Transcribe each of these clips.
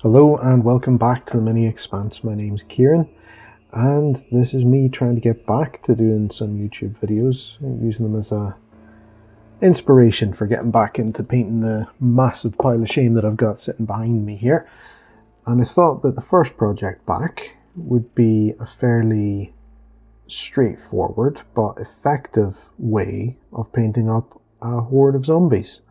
Hello and welcome back to the Mini Expanse. My name's Kieran and this is me trying to get back to doing some YouTube videos, using them as a inspiration for getting back into painting the massive pile of shame that I've got sitting behind me here. And I thought that the first project back would be a fairly straightforward but effective way of painting up a horde of zombies.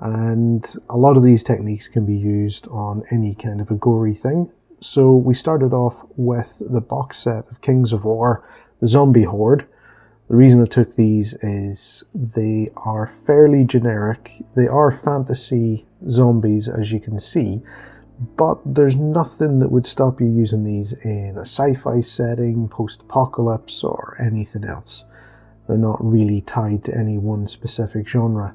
And a lot of these techniques can be used on any kind of a gory thing. So we started off with the box set of Kings of War, the Zombie Horde. The reason I took these is they are fairly generic. They are fantasy zombies, as you can see, but there's nothing that would stop you using these in a sci-fi setting, post-apocalypse, or anything else. They're not really tied to any one specific genre.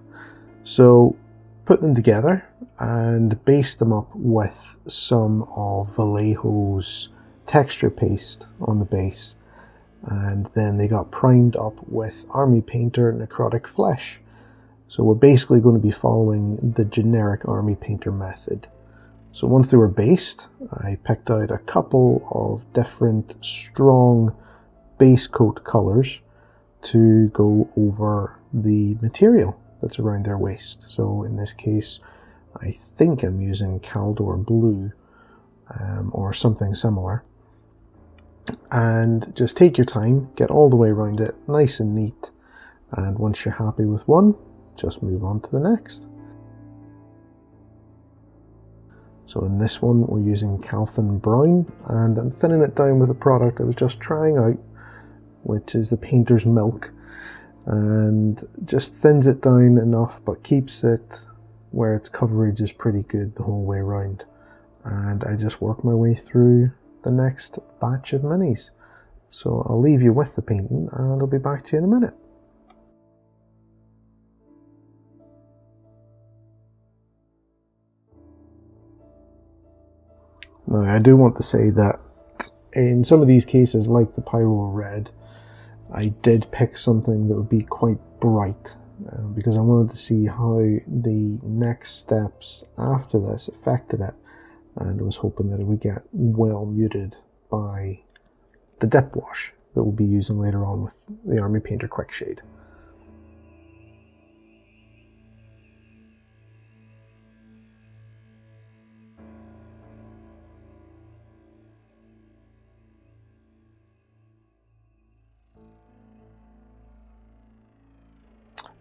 So put them together and base them up with some of Vallejo's texture paste on the base, and then they got primed up with Army Painter Necrotic Flesh. So we're basically going to be following the generic Army Painter method. So once they were based, I picked out a couple of different strong base coat colors to go over the material that's around their waist. So in this case, I think I'm using Caldor Blue or something similar. And just take your time, get all the way around it, nice and neat. And once you're happy with one, just move on to the next. So in this one, we're using Calthan Brown, and I'm thinning it down with a product I was just trying out, which is the Painter's Milk. And just thins it down enough but keeps it where its coverage is pretty good the whole way around. And I just work my way through the next batch of minis. So I'll leave you with the painting and I'll be back to you in a minute. Now I do want to say that in some of these cases, like the Pyro Red, I did pick something that would be quite bright because I wanted to see how the next steps after this affected it, and I was hoping that it would get well muted by the dip wash that we'll be using later on with the Army Painter Quick Shade.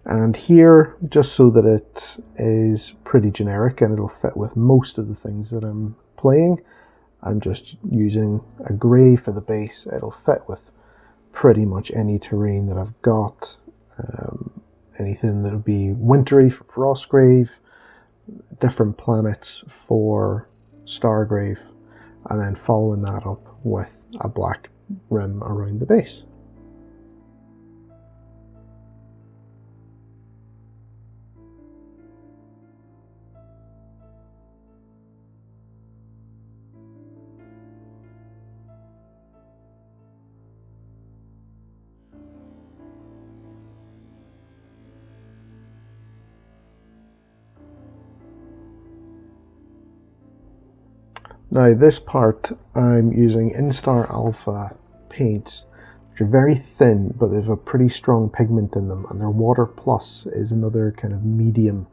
And here, just so that it is pretty generic and it'll fit with most of the things that I'm playing, I'm just using a grey for the base. It'll fit with pretty much any terrain that I've got. Anything that'll be wintry for Frostgrave, different planets for Stargrave, and then following that up with a black rim around the base. Now this part I'm using Instar Alpha paints, which are very thin but they have a pretty strong pigment in them, and their Water Plus is another kind of medium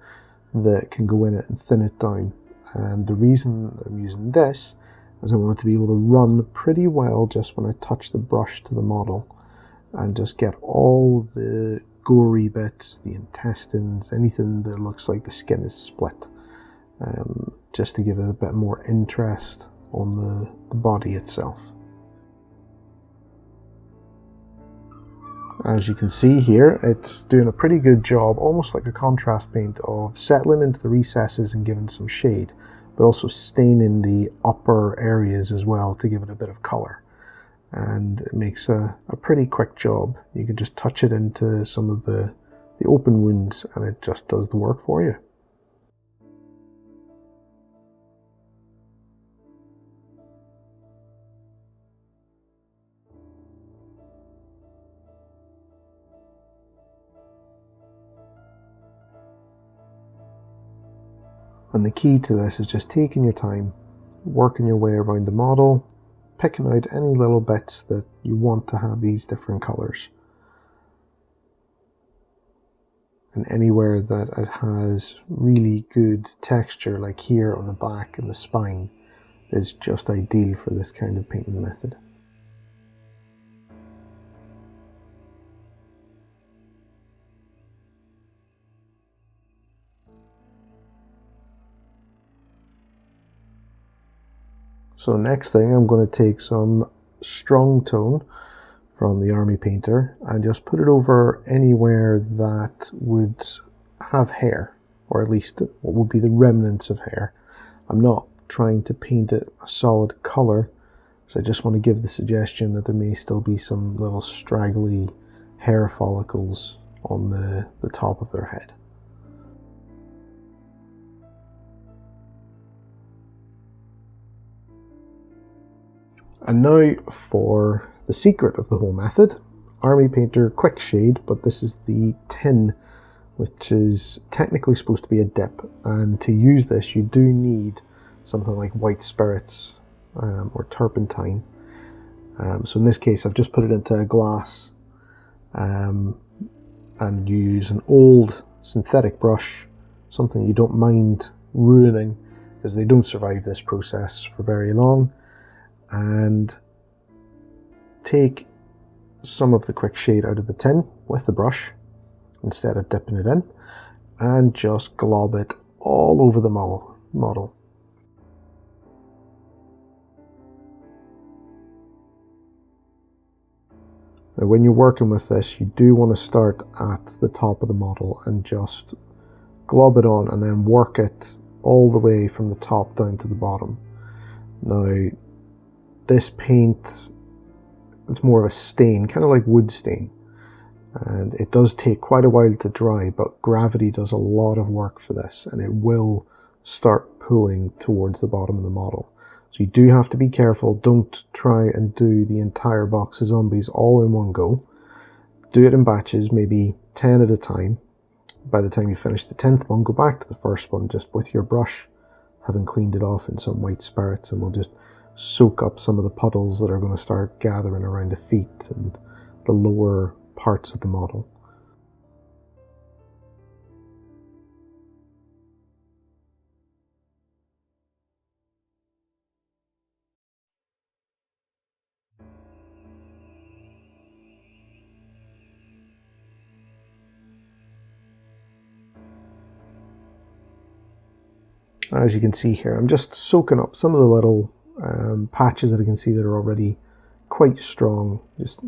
that can go in it and thin it down. And the reason I'm using this is I want it to be able to run pretty well just when I touch the brush to the model and just get all the gory bits, the intestines, anything that looks like the skin is split. Just to give it a bit more interest on the body itself. As you can see here, it's doing a pretty good job, almost like a contrast paint, of settling into the recesses and giving some shade, but also staining the upper areas as well to give it a bit of colour. And it makes a pretty quick job. You can just touch it into some of the open wounds and it just does the work for you. And the key to this is just taking your time, working your way around the model, picking out any little bits that you want to have these different colors. And anywhere that it has really good texture, like here on the back and the spine, is just ideal for this kind of painting method. So next thing, I'm going to take some strong tone from the army painter and just put it over anywhere that would have hair, or at least what would be the remnants of hair. I'm not trying to paint it a solid color, so I just want to give the suggestion that there may still be some little straggly hair follicles on the top of their head. And now for the secret of the whole method. Army Painter Quick Shade, but this is the tin, which is technically supposed to be a dip. And to use this, you do need something like white spirits or turpentine. So in this case, I've just put it into a glass and you use an old synthetic brush, something you don't mind ruining because they don't survive this process for very long. And take some of the quick shade out of the tin with the brush instead of dipping it in, and just glob it all over the model. Now when you're working with this, you do want to start at the top of the model and just glob it on and then work it all the way from the top down to the bottom. Now this paint, it's more of a stain, kind of like wood stain, and it does take quite a while to dry, but gravity does a lot of work for this and it will start pulling towards the bottom of the model. So you do have to be careful. Don't try and do the entire box of zombies all in one go. Do it in batches, maybe 10 at a time. By the time you finish the 10th one, go back to the first one just with your brush, having cleaned it off in some white spirits, and we'll just soak up some of the puddles that are going to start gathering around the feet and the lower parts of the model. As you can see here, I'm just soaking up some of the little patches that I can see that are already quite strong, just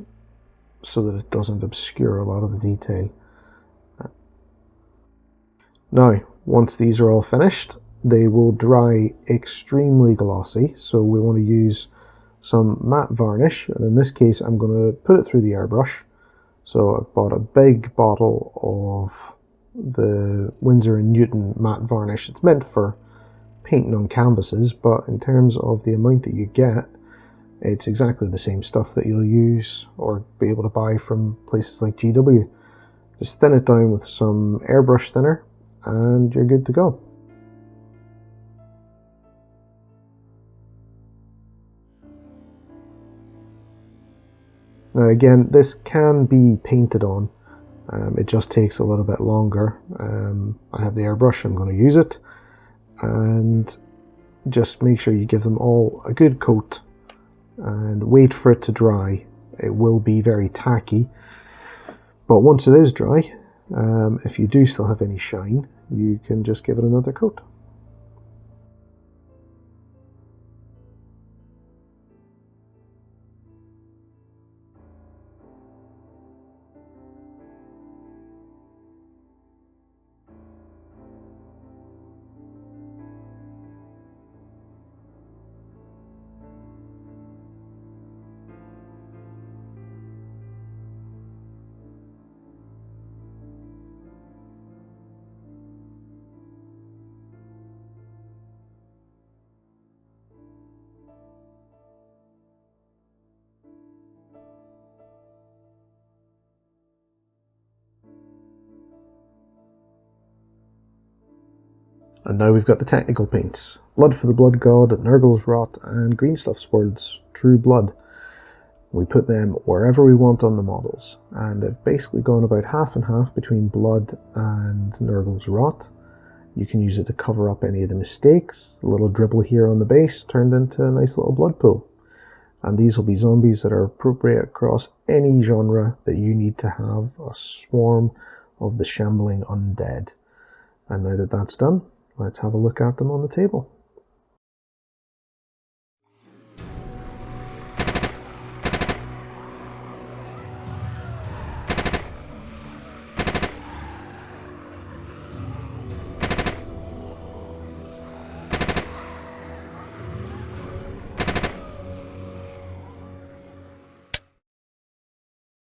so that it doesn't obscure a lot of the detail. Now, once these are all finished, they will dry extremely glossy, so we want to use some matte varnish, and in this case I'm going to put it through the airbrush. So I've bought a big bottle of the Winsor & Newton matte varnish. It's meant for painting on canvases, but in terms of the amount that you get, it's exactly the same stuff that you'll use or be able to buy from places like GW. Just thin it down with some airbrush thinner and you're good to go. Now again, this can be painted on. It just takes a little bit longer. I have the airbrush, I'm going to use it. And just make sure you give them all a good coat and wait for it to dry. It will be very tacky, but once it is dry, if you do still have any shine, you can just give it another coat. And now we've got the technical paints. Blood for the Blood God, Nurgle's Rot, and Greenstuff's World's True Blood. We put them wherever we want on the models, and I've basically gone about half and half between Blood and Nurgle's Rot. You can use it to cover up any of the mistakes. A little dribble here on the base turned into a nice little blood pool. And these will be zombies that are appropriate across any genre that you need to have a swarm of the shambling undead. And now that that's done, let's have a look at them on the table.